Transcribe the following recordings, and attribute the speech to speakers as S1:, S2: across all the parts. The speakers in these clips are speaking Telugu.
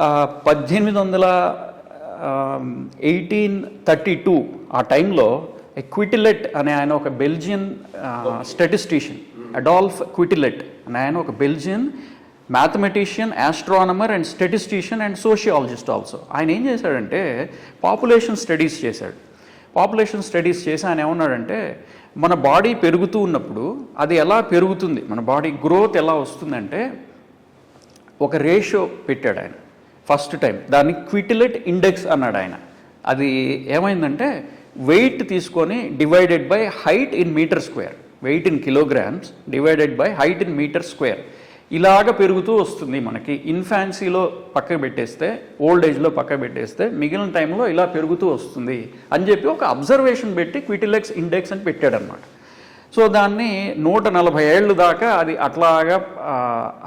S1: 1832 ఆ టైంలో క్విటిలెట్ అనే ఆయన ఒక బెల్జియన్ స్టాటిస్టిషియన్, అడాల్ఫ్ క్విటిలెట్ అనే ఆయన ఒక Belgian mathematician, astronomer and statistician and sociologist also. ఆయన ఏం చేశాడంటే పాపులేషన్ స్టడీస్ చేశాడు. పాపులేషన్ స్టడీస్ చేసి ఆయన ఏమన్నాడంటే మన బాడీ పెరుగుతూ ఉన్నప్పుడు అది ఎలా పెరుగుతుంది, మన బాడీ గ్రోత్ ఎలా వస్తుందంటే ఒక రేషియో పెట్టాడు ఆయన ఫస్ట్ టైం. దాన్ని క్విటిలెట్ ఇండెక్స్ అన్నాడు ఆయన. అది ఏమైందంటే వెయిట్ తీసుకొని divided by height in metre square, weight in kilograms divided by height in metre square, ఇలాగ పెరుగుతూ వస్తుంది. మనకి ఇన్ఫాన్సీలో పక్కకు పెట్టేస్తే, ఓల్డ్ ఏజ్లో పక్కకు పెట్టేస్తే మిగిలిన టైంలో ఇలా పెరుగుతూ వస్తుంది అని చెప్పి ఒక అబ్జర్వేషన్ పెట్టి క్విటిలెక్స్ ఇండెక్స్ అని పెట్టాడనమాట. సో దాన్ని 140 ఏళ్ళు దాకా అది అట్లాగా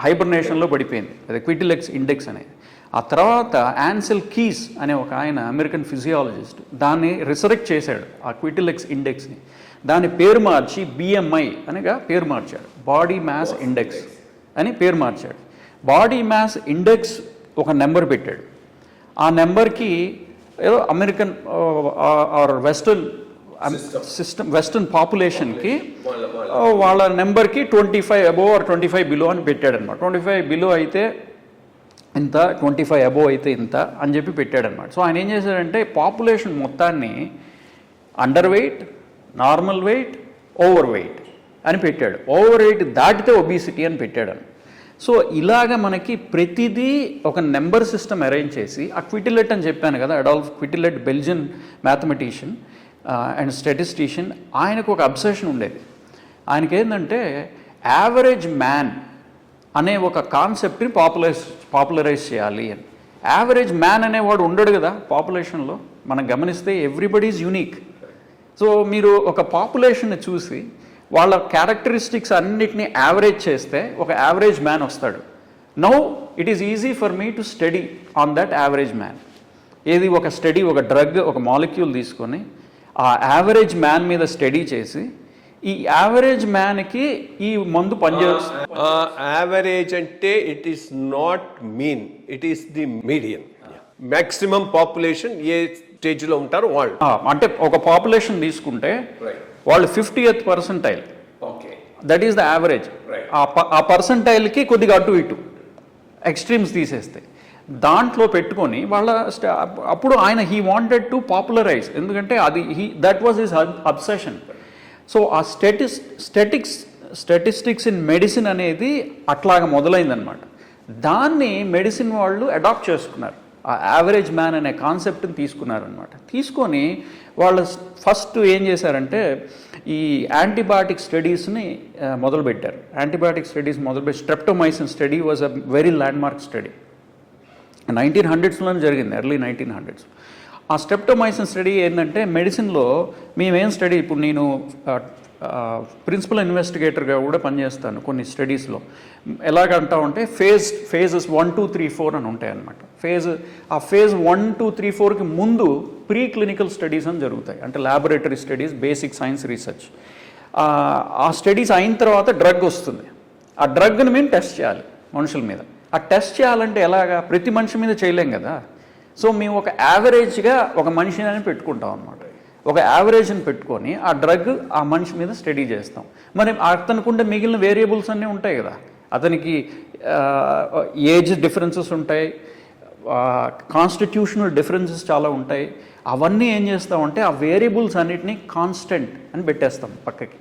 S1: హైబర్నేషన్లో పడిపోయింది, అది క్విటిలెక్స్ ఇండెక్స్ అనేది. ఆ తర్వాత యాన్సెల్ కీస్ అనే ఒక ఆయన అమెరికన్ ఫిజియాలజిస్ట్ దాన్ని రిసరెక్ట్ చేశాడు, ఆ క్విటిలెక్స్ ఇండెక్స్ని. దాని పేరు మార్చి BMI అనిగా పేరు మార్చాడు, బాడీ మ్యాస్ ఇండెక్స్ అని పేరు మార్చాడు. బాడీ మ్యాస్ ఇండెక్స్ ఒక నెంబర్ పెట్టాడు. ఆ నెంబర్కి ఏదో అమెరికన్ ఆర్ వెస్టర్న్ పాపులేషన్కి వాళ్ళ నెంబర్కి 25 అబోవ్ ఆర్ 25 బిలో అని పెట్టాడనమాట. 25 బిలో అయితే ఇంత, 25 అబోవ్ అయితే ఇంత అని చెప్పి పెట్టాడనమాట. సో ఆయన ఏం చేశాడంటే పాపులేషన్ మొత్తాన్ని under weight, normal weight, over weight అని పెట్టాడు. ఓవర్ వెయిట్ దాటితే ఒబిసిటీ అని పెట్టాడు. సో ఇలాగ మనకి ప్రతిదీ ఒక నెంబర్ సిస్టమ్ అరేంజ్ చేసి, ఆ క్విటిలెట్ అని చెప్పాను కదా, Adolphe Quetelet Belgian mathematician and statistician, ఆయనకు ఒక అబ్సెషన్ ఉండేది. ఆయనకి ఏంటంటే యావరేజ్ మ్యాన్ అనే ఒక కాన్సెప్ట్ని పాపులరైజ్ చేయాలి అని. యావరేజ్ మ్యాన్ అనేవాడు ఉండడు కదా పాపులేషన్లో, మనం గమనిస్తే ఎవ్రీబడి ఈజ్ యూనిక్. సో మీరు ఒక పాపులేషన్ని చూసి వాళ్ళ క్యారెక్టరిస్టిక్స్ అన్నిటినీ యావరేజ్ చేస్తే ఒక యావరేజ్ మ్యాన్ వస్తాడు. Now it is easy for me to study on that average man. ఏది ఒక స్టడీ, ఒక డ్రగ్, ఒక మాలిక్యూల్ తీసుకొని ఆ యావరేజ్ మ్యాన్ మీద స్టడీ చేసి ఈ యావరేజ్ మ్యాన్కి ఈ మందు పనిచేస్తుంది.
S2: యావరేజ్ అంటే it is not mean, it is the median. Maximum population ఏ స్టేజ్లో ఉంటారు వాళ్ళు,
S1: అంటే ఒక పాపులేషన్ తీసుకుంటే వాళ్ళు 50th percentile, that is the average. ఆ పర్సెంటైల్కి కొద్దిగా అటు ఇటు ఎక్స్ట్రీమ్స్ తీసేస్తే దాంట్లో పెట్టుకొని వాళ్ళ అప్పుడు ఆయన హీ వాంటెడ్ టు పాపులరైజ్, ఎందుకంటే అది that was his obsession. So ఆ స్టాటిస్టిక్స్ ఇన్ మెడిసిన్ అనేది అట్లాగా మొదలైందనమాట. దాన్ని మెడిసిన్ వాళ్ళు అడాప్ట్ చేసుకున్నారు, ఆ యావరేజ్ మ్యాన్ అనే కాన్సెప్ట్ని తీసుకున్నారనమాట. తీసుకొని వాళ్ళు ఫస్ట్ ఏం చేశారంటే ఈ యాంటీబయాటిక్ స్టడీస్ని మొదలుపెట్టారు. యాంటీబయాటిక్ స్టడీస్ మొదలుపెట్టి streptomycin study was a very landmark study. 1900స్లోనే జరిగింది, ఎర్లీ 1900s. ఆ స్ట్రెప్టోమైసిన్ స్టడీ ఏంటంటే మెడిసిన్లో మేమేం స్టడీ, ఇప్పుడు నేను ప్రిన్సిపల్ ఇన్వెస్టిగేటర్గా కూడా పనిచేస్తాను కొన్ని స్టడీస్లో. ఎలాగంటామంటే ఫేజెస్ 1, 2, 3, 4 అని ఉంటాయి అన్నమాట. ఆ ఫేజ్ 1, 2, 3, 4కి ముందు ప్రీ క్లినికల్ స్టడీస్ అని జరుగుతాయి, అంటే laboratory studies, basic science research. ఆ స్టడీస్ అయిన తర్వాత డ్రగ్ వస్తుంది. ఆ డ్రగ్ని మేము టెస్ట్ చేయాలి మనుషుల మీద. ఆ టెస్ట్ చేయాలంటే ఎలాగా, ప్రతి మనిషి మీద చేయలేం కదా. సో మేము ఒక యావరేజ్గా ఒక మనిషిని పెట్టుకుంటాం అన్నమాట. ఒక యావరేజ్ని పెట్టుకొని ఆ డ్రగ్ ఆ మనిషి మీద స్టడీ చేస్తాం. మరి అతనుకుంటే మిగిలిన వేరియబుల్స్ అన్నీ ఉంటాయి కదా, అతనికి ఏజ్ డిఫరెన్సెస్ ఉంటాయి, కాన్స్టిట్యూషనల్ డిఫరెన్సెస్ చాలా ఉంటాయి. అవన్నీ ఏం చేస్తామంటే ఆ వేరియబుల్స్ అన్నిటినీ కాన్స్టెంట్ అని పెట్టేస్తాం పక్కకి.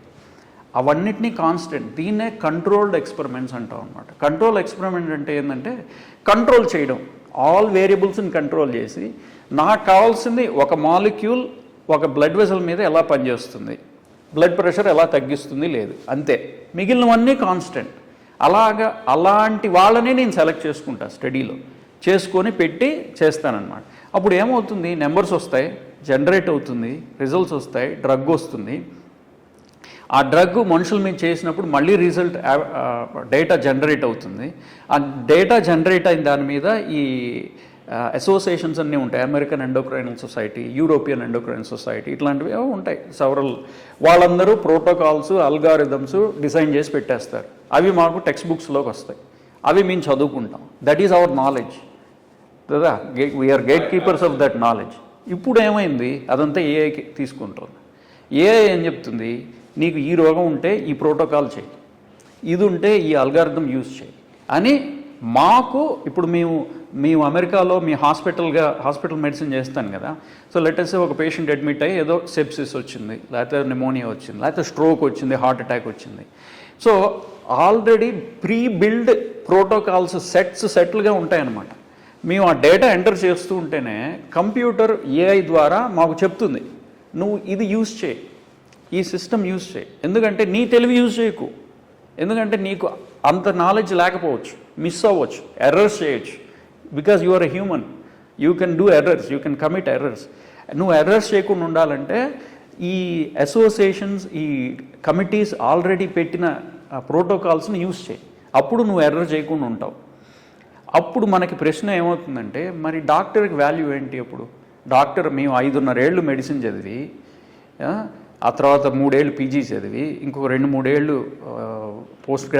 S1: అవన్నిటినీ కాన్స్టెంట్, దీన్నే కంట్రోల్డ్ ఎక్స్పెరిమెంట్స్ అంటాం అనమాట. కంట్రోల్ ఎక్స్పెరిమెంట్ అంటే ఏంటంటే కంట్రోల్ చేయడం, ఆల్ వేరియబుల్స్ని కంట్రోల్ చేసి నాకు కావాల్సింది ఒక మాలిక్యూల్ ఒక బ్లడ్ వెసల్ మీద ఎలా పనిచేస్తుంది, బ్లడ్ ప్రెషర్ ఎలా తగ్గిస్తుంది, లేదు, అంతే. మిగిలినవన్నీ కాన్స్టెంట్. అలాంటి వాళ్ళని నేను సెలెక్ట్ చేసుకుంటా స్టడీలో, చేసుకొని పెట్టి చేస్తానన్నమాట. అప్పుడు ఏమవుతుంది, నెంబర్స్ వస్తాయి, జనరేట్ అవుతుంది, రిజల్ట్స్ వస్తాయి, డ్రగ్ వస్తుంది. ఆ డ్రగ్ మనుషుల మీద చేసినప్పుడు మళ్ళీ రిజల్ట్ డేటా జనరేట్ అవుతుంది. ఆ డేటా జనరేట్ అయిన దాని మీద ఈ అసోసియేషన్స్ అన్నీ ఉంటాయి, American endocrinal society, European endocrinal society, ఇట్లాంటివి ఉంటాయి సెవరల్. వాళ్ళందరూ ప్రోటోకాల్స్, అల్గారిథమ్స్ డిజైన్ చేసి పెట్టేస్తారు. అవి మాకు టెక్స్ట్ బుక్స్లోకి వస్తాయి, అవి మేము చదువుకుంటాం. That is our knowledge. కదా, we are gatekeepers of that knowledge. ఇప్పుడు ఏమైంది, అదంతా ఏఐకి తీసుకుంటుంది. ఏఐ ఏం చెప్తుంది, నీకు ఈ రోగం ఉంటే ఈ ప్రోటోకాల్ చేయి, ఇది ఉంటే ఈ అల్గారిథం యూజ్ చేయి అని. మాకు ఇప్పుడు మేము అమెరికాలో మీ హాస్పిటల్ మెడిసిన్ చేస్తాను కదా. సో లెటర్స్ ఒక పేషెంట్ అడ్మిట్ అయ్యి ఏదో సెప్సిస్ వచ్చింది, లేకపోతే నిమోనియా వచ్చింది, లేకపోతే స్ట్రోక్ వచ్చింది, హార్ట్ అటాక్ వచ్చింది. So already pre build protocols సెటిల్గా ఉంటాయన్నమాట. మేము ఆ డేటా ఎంటర్ చేస్తూ ఉంటేనే కంప్యూటర్ ఏఐ ద్వారా మాకు చెప్తుంది, నువ్వు ఇది యూజ్ చేయి, ఈ సిస్టమ్ యూజ్ చేయి. ఎందుకంటే నీ తెలివి యూజ్ చేయకు, ఎందుకంటే నీకు అంత నాలెడ్జ్ లేకపోవచ్చు, మిస్ అవ్వచ్చు, ఎర్రర్స్ చేయొచ్చు. Because you are a human, you can do errors, you can commit errors. నువ్వు ఎర్రర్స్ చేయకుండా ఉండాలంటే ఈ అసోసియేషన్స్, ఈ కమిటీస్ ఆల్రెడీ పెట్టిన ప్రోటోకాల్స్ని యూజ్ చేయి, అప్పుడు నువ్వు ఎర్రర్ చేయకుండా ఉంటావు. అప్పుడు మనకి ప్రశ్న ఏమవుతుందంటే, మరి డాక్టర్కి వాల్యూ ఏంటి? అప్పుడు డాక్టర్ మేము 5.5 ఏళ్ళు మెడిసిన్ చదివి, ఆ తర్వాత 3 ఏళ్ళు పీజీ చదివి, ఇంకొక 2-3 ఏళ్ళు post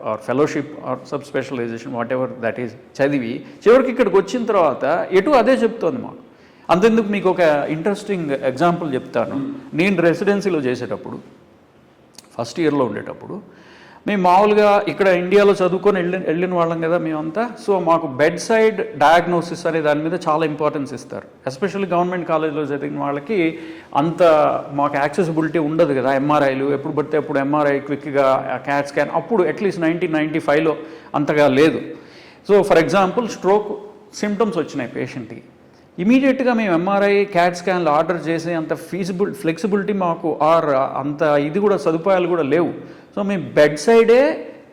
S1: or fellowship or sub specialisation whatever that is చదివి, చివరికి ఇక్కడికి వచ్చిన తర్వాత ఎటు అదే చెప్తోంది మాకు. అంతెందుకు మీకు ఒక ఇంట్రెస్టింగ్ ఎగ్జాంపుల్ చెప్తాను. నేను రెసిడెన్సీలో చేసేటప్పుడు, ఫస్ట్ ఇయర్లో ఉండేటప్పుడు, మేము మామూలుగా ఇక్కడ ఇండియాలో చదువుకొని వెళ్ళిన వాళ్ళం కదా మేమంతా. సో మాకు బెడ్ సైడ్ డయాగ్నోసిస్ అనే దాని మీద చాలా ఇంపార్టెన్స్ ఇస్తారు. ఎస్పెషల్లీ గవర్నమెంట్ కాలేజ్లో చదివిన వాళ్ళకి అంత మాకు యాక్సెసిబిలిటీ ఉండదు కదా. ఎంఆర్ఐలు ఎప్పుడు పడితే అప్పుడు ఎంఆర్ఐ క్విక్గా, క్యాట్ స్కాన్ అప్పుడు అట్లీస్ట్ 1995లో అంతగా లేదు. So for example stroke symptoms వచ్చినాయి పేషెంట్కి, ఇమీడియట్గా మేము ఎంఆర్ఐ, క్యాట్ స్కాన్లు ఆర్డర్ చేసే అంత ఫ్లెక్సిబిలిటీ మాకు అంత ఇది కూడా సదుపాయాలు కూడా లేవు. సో మేము బెడ్ సైడే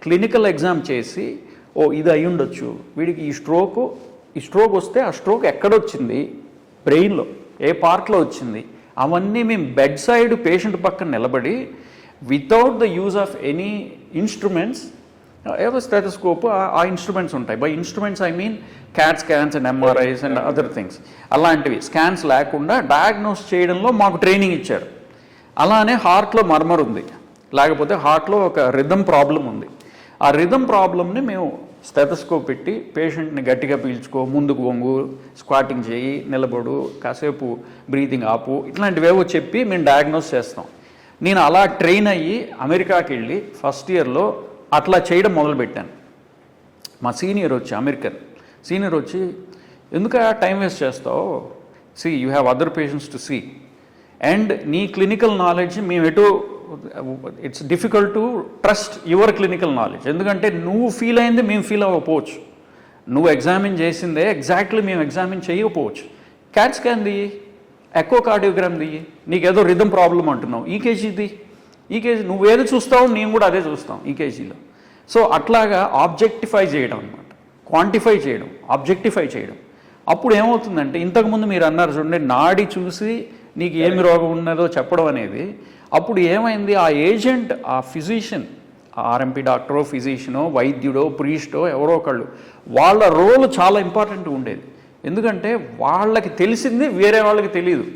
S1: క్లినికల్ ఎగ్జామ్ చేసి, ఓ ఇది అయి ఉండొచ్చు వీడికి, ఈ స్ట్రోక్ వస్తే ఆ స్ట్రోక్ ఎక్కడొచ్చింది, బ్రెయిన్లో ఏ పార్ట్లో వచ్చింది, అవన్నీ మేము బెడ్ సైడ్ పేషెంట్ పక్కన నిలబడి without the use of any instruments, ఏదో స్టెథోస్కోప్ ఆ ఇన్స్ట్రుమెంట్స్ ఉంటాయి. By instruments I mean cat scans and MRIs and other things, అలాంటివి స్కాన్స్ లేకుండా డయాగ్నోస్ చేయడంలో మాకు ట్రైనింగ్ ఇచ్చారు. అలానే హార్ట్లో మర్మర్ ఉంది, లేకపోతే హార్ట్లో ఒక రిథమ్ ప్రాబ్లం ఉంది, ఆ రిథమ్ ప్రాబ్లమ్ని మేము స్టెథోస్కోప్ పెట్టి పేషెంట్ని గట్టిగా పీల్చుకో, ముందుకు వంగు, స్క్వాటింగ్ చేయి, నిలబడు, కాసేపు బ్రీతింగ్ ఆపు, ఇట్లాంటివేవో చెప్పి మేము డయాగ్నోస్ చేస్తాం. నేను అలా ట్రైన్ అయ్యి అమెరికాకి వెళ్ళి ఫస్ట్ ఇయర్లో అట్లా చేయడం మొదలుపెట్టాను. మా సీనియర్ వచ్చి, అమెరికన్ సీనియర్ వచ్చి, ఎందుకు టైం వేస్ట్ చేస్తావు, see you have other patients to see, and నీ క్లినికల్ నాలెడ్జ్ మేము ఎటు, it's difficult to trust your clinical knowledge. ఎందుకంటే నువ్వు ఫీల్ అయింది మేము ఫీల్ అవ్వకపోవచ్చు, నువ్వు ఎగ్జామిన్ చేసిందే ఎగ్జాక్ట్లీ మేము ఎగ్జామిన్ చేయకపోవచ్చు. క్యాట్ స్కాన్ దియ్యి, ఎకో కార్డియోగ్రామ్ దియ్యి, నీకేదో రిథమ్ ప్రాబ్లం అంటున్నావు, ఈకేజీది, ఈకేజీ నువ్వేదో చూస్తావు నేను కూడా అదే చూస్తాం ఈకేజీలో. సో అట్లాగా ఆబ్జెక్టిఫై చేయడం అనమాట, క్వాంటిఫై చేయడం, ఆబ్జెక్టిఫై చేయడం. అప్పుడు ఏమవుతుందంటే, ఇంతకుముందు మీరు అన్నారు చూడండి, నాడి చూసి నీకు ఏమి రోగం ఉన్నదో చెప్పడం అనేది, అప్పుడు ఏమైంది, ఆ ఏజెంట్, ఆ ఫిజిషియన్, ఆర్ఎంపీ డాక్టరో, ఫిజిషియనో, వైద్యుడో, ప్రీస్టో, ఎవరో ఒకళ్ళు, వాళ్ళ రోల్ చాలా ఇంపార్టెంట్ ఉండేది. ఎందుకంటే వాళ్ళకి తెలిసింది వేరే వాళ్ళకి తెలియదు,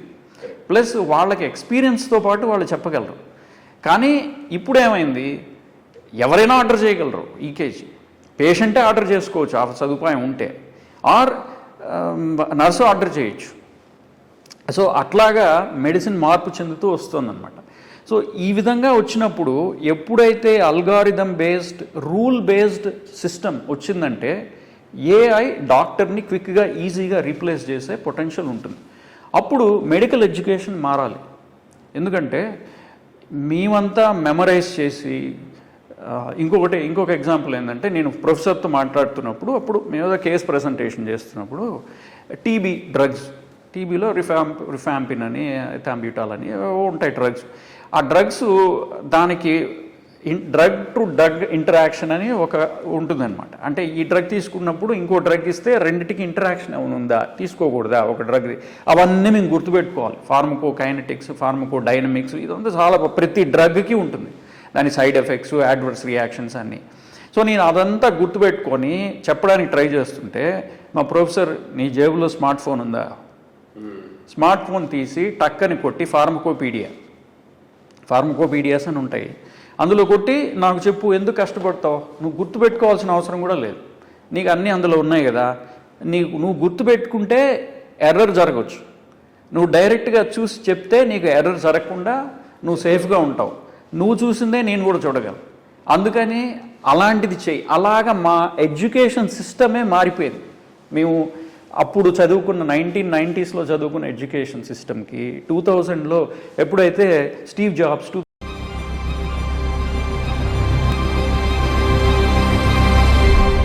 S1: ప్లస్ వాళ్ళకి ఎక్స్పీరియన్స్తో పాటు వాళ్ళు చెప్పగలరు. కానీ ఇప్పుడు ఏమైంది, ఎవరైనా ఆర్డర్ చేయగలరు ఈకేజీ, పేషెంటే ఆర్డర్ చేసుకోవచ్చు ఆ సదుపాయం ఉంటే, ఆర్ నర్సు ఆర్డర్ చేయొచ్చు. సో అట్లాగా మెడిసిన్ మార్పు చెందుతూ వస్తుందన్నమాట. సో ఈ విధంగా వచ్చినప్పుడు ఎప్పుడైతే algorithm based, rule based system వచ్చిందంటే ఏఐ డాక్టర్ని క్విక్గా, ఈజీగా రీప్లేస్ చేసే పొటెన్షియల్ ఉంటుంది. అప్పుడు మెడికల్ ఎడ్యుకేషన్ మారాలి. ఎందుకంటే మేమంతా మెమరైజ్ చేసి, ఇంకొక ఎగ్జాంపుల్ ఏంటంటే, నేను ప్రొఫెసర్తో మాట్లాడుతున్నప్పుడు, అప్పుడు మేము ఏదో కేస్ ప్రజెంటేషన్ చేస్తున్నప్పుడు, టీబీ డ్రగ్స్, టీబీలో రిఫాంపిన్ అని, థాంబ్యూటాల్ అని ఉంటాయి డ్రగ్స్. ఆ డ్రగ్స్ దానికి డ్రగ్ టు డ్రగ్ ఇంటరాక్షన్ అని ఒక ఉంటుందన్నమాట. అంటే ఈ డ్రగ్ తీసుకున్నప్పుడు ఇంకో డ్రగ్ ఇస్తే రెండింటికి ఇంటరాక్షన్ ఏమైనా ఉందా, తీసుకోకూడదా ఒక డ్రగ్, అవన్నీ మేము గుర్తుపెట్టుకోవాలి. ఫార్మకో కైనెటిక్స్, ఫార్మకో డైనమిక్స్, ఇదంతా చాలా ప్రతి డ్రగ్కి ఉంటుంది, దాని సైడ్ ఎఫెక్ట్స్, యాడ్వర్స్ రియాక్షన్స్ అన్నీ. సో నేను అదంతా గుర్తుపెట్టుకొని చెప్పడానికి ట్రై చేస్తుంటే మా ప్రొఫెసర్, నీ జేబులో స్మార్ట్ ఫోన్ ఉందా, స్మార్ట్ ఫోన్ తీసి టక్కని కొట్టి ఫార్మకోపీడియాస్ అని ఉంటాయి, అందులో కొట్టి నాకు చెప్పు, ఎందుకు కష్టపడతావు, నువ్వు గుర్తుపెట్టుకోవాల్సిన అవసరం కూడా లేదు, నీకు అన్నీ అందులో ఉన్నాయి కదా, నువ్వు గుర్తుపెట్టుకుంటే ఎర్రర్ జరగవచ్చు. నువ్వు డైరెక్ట్గా చూసి చెప్తే నీకు ఎర్రర్ జరగకుండా నువ్వు సేఫ్గా ఉంటావు. నువ్వు చూసిందే నేను కూడా చూడగలను. అందుకని అలాంటిది చెయ్యి. అలాగా మా ఎడ్యుకేషన్ సిస్టమే మారిపోయింది. మేము అప్పుడు చదువుకున్న 1990s చదువుకున్న ఎడ్యుకేషన్ సిస్టమ్కి 2000లో ఎప్పుడైతే స్టీవ్ జాబ్స్